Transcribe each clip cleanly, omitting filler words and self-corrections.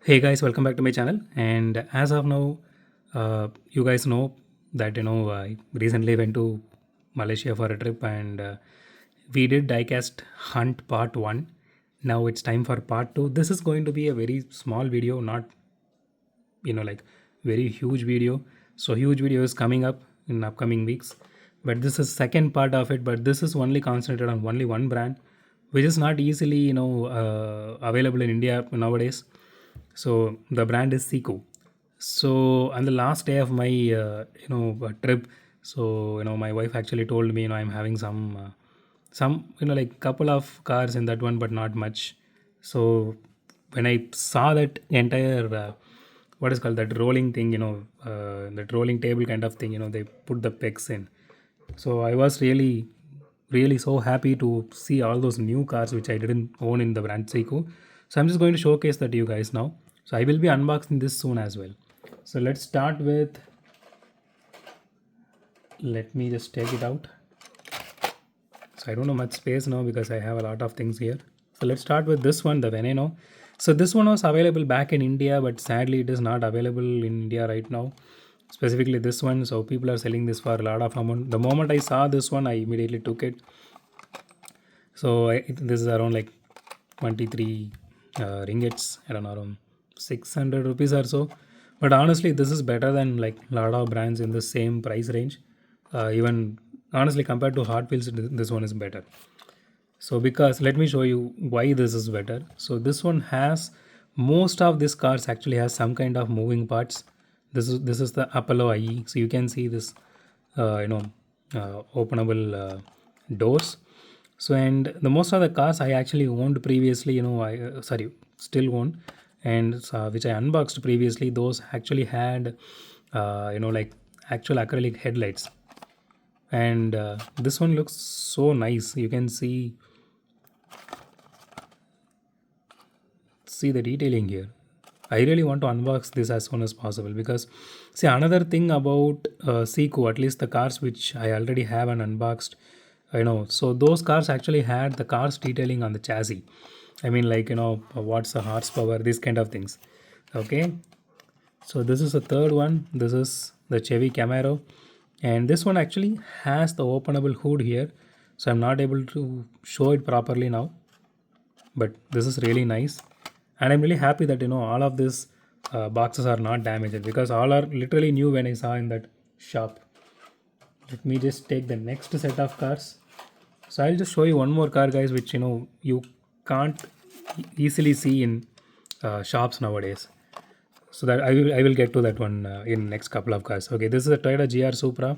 Hey guys, welcome back to my channel. And as of now, you guys know that I recently went to Malaysia for a trip, and we did Diecast Hunt Part One. Now it's time for Part Two. This is going to be a very small video, not like very huge video. So huge video is coming up in upcoming weeks, but this is second part of it. But this is only concentrated on only one brand, which is not easily available in India nowadays. So the brand is Siku. So on the last day of my trip, so my wife actually told me I'm having some like couple of cars in that one, but not much. So when I saw that entire what is called that rolling thing, that rolling table kind of thing, they put the pegs in. So I was really so happy to see all those new cars which I didn't own in the brand Seiko. So I'm just going to showcase that to you guys now. So I will be unboxing this soon as well. So let's start with, let me just take it out. So I don't know much space now because I have a lot of things here. So let's start with this one, the Veneno. So this one was available back in India, but sadly it is not available in India right now. Specifically this one. So people are selling this for a lot of amount. The moment I saw this one, I immediately took it. So this is around like 23 ringgits. I don't know, around 600 rupees or so. But honestly, this is better than like lot of brands in the same price range. Even honestly, compared to Hot Wheels, this one is better. So because let me show you why this is better. So this one has, most of these cars actually has some kind of moving parts. This is the Apollo IE. So you can see this, openable doors. So and the most of the cars I actually owned previously, I sorry, still own, and which I unboxed previously, those actually had like actual acrylic headlights. And this one looks so nice. You can see the detailing here. I really want to unbox this as soon as possible because see, another thing about Siku, at least the cars which I already have and unboxed, so those cars actually had the cars detailing on the chassis. I mean, like, what's the horsepower, these kind of things. Okay, so this is the third one. This is the Chevy Camaro, and this one actually has the openable hood here. So I'm not able to show it properly now, but this is really nice. And I'm really happy that all of these boxes are not damaged because all are literally new when I saw in that shop. Let me just take the next set of cars. So I'll just show you one more car, guys, which you can't easily see in shops nowadays. So that I will get to that one in next couple of cars. Okay, this is a Toyota GR Supra.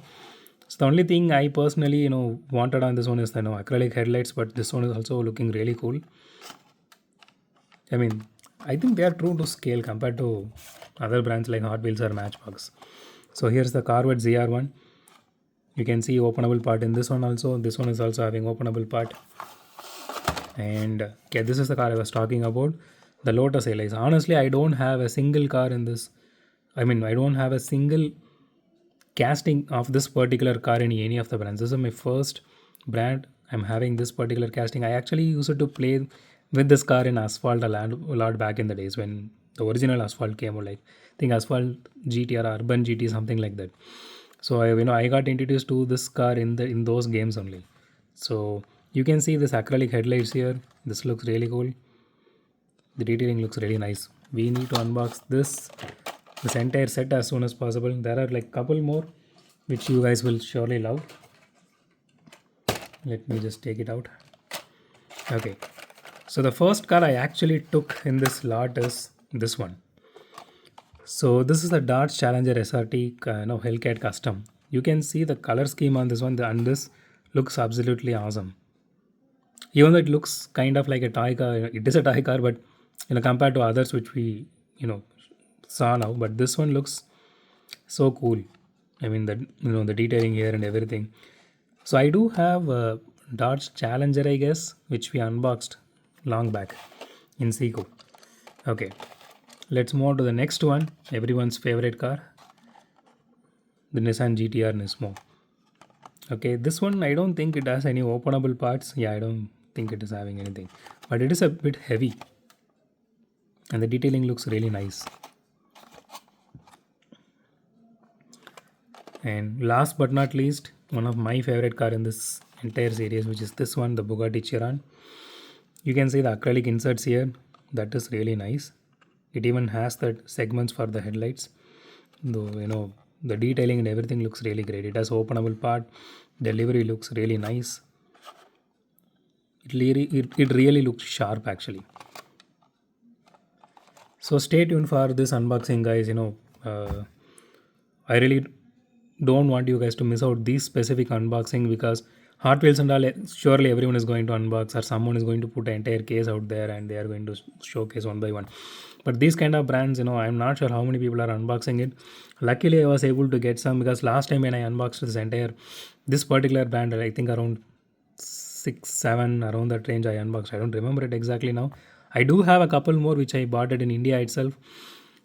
So the only thing I personally wanted on this one is the acrylic headlights, but this one is also looking really cool. I mean, I think they are true to scale compared to other brands like Hot Wheels or Matchbox. So here's the Corvette ZR1. You can see openable part in this one also. This one is also having openable part. And okay, this is the car I was talking about, the Lotus LS. Honestly, I don't have a single car in this. I mean, I don't have a single casting of this particular car in any of the brands. This is my first brand I'm having this particular casting. I actually used to play with this car in Asphalt a lot back in the days when the original Asphalt came out, like I think Asphalt GT or Urban GT, something like that. So I got introduced to this car in those games only. So you can see this acrylic headlights here. This looks really cool. The detailing looks really nice. We need to unbox this entire set as soon as possible. There are like couple more which you guys will surely love. Let me just take it out. Okay, so the first car I actually took in this lot is this one. So this is the Dodge Challenger SRT Hellcat Custom. You can see the color scheme on this one, and this looks absolutely awesome. Even though it looks kind of like a toy car, it is a toy car, but compared to others which we saw now, but this one looks so cool. I mean, the detailing here and everything. So I do have a Dodge Challenger, I guess, which we unboxed long back in Seiko. Okay, let's move on to the next one. Everyone's favorite car, the Nissan GTR Nismo. Okay, this one I don't think it has any openable parts. Yeah, I don't think it is having anything, but it is a bit heavy. and the detailing looks really nice. And last but not least, one of my favorite car in this entire series, which is this one, the Bugatti Chiron. You can see the acrylic inserts here. That is really nice. It even has that segments for the headlights. Though the detailing and everything looks really great. It has openable part. Delivery looks really nice. It really looks sharp actually. So stay tuned for this unboxing, guys. I really don't want you guys to miss out these specific unboxing, because Hot Wheels and all, surely everyone is going to unbox, or someone is going to put an entire case out there and they are going to showcase one by one. But these kind of brands, I'm not sure how many people are unboxing it. Luckily, I was able to get some, because last time when I unboxed this particular brand, I think around 6, 7 around that range I unboxed. I don't remember it exactly now. I do have a couple more which I bought it in India itself.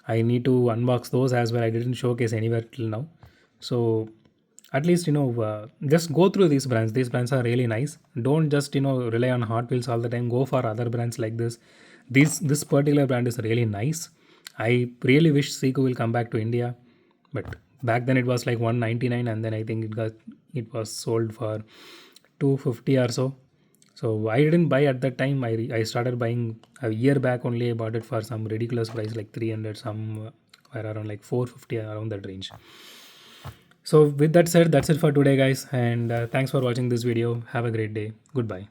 I need to unbox those as well. I didn't showcase anywhere till now. So at least just go through these brands. These brands are really nice. Don't just rely on Hot Wheels all the time. Go for other brands like this. This particular brand is really nice. I really wish Siku will come back to India, but back then it was like 199, and then I think it was sold for 250 or so. So I didn't buy at that time. I started buying a year back only. I bought it for some ridiculous price like 300, some were around like 450, around that range. So with that said, that's it for today, guys, and thanks for watching this video. Have a great day. Goodbye.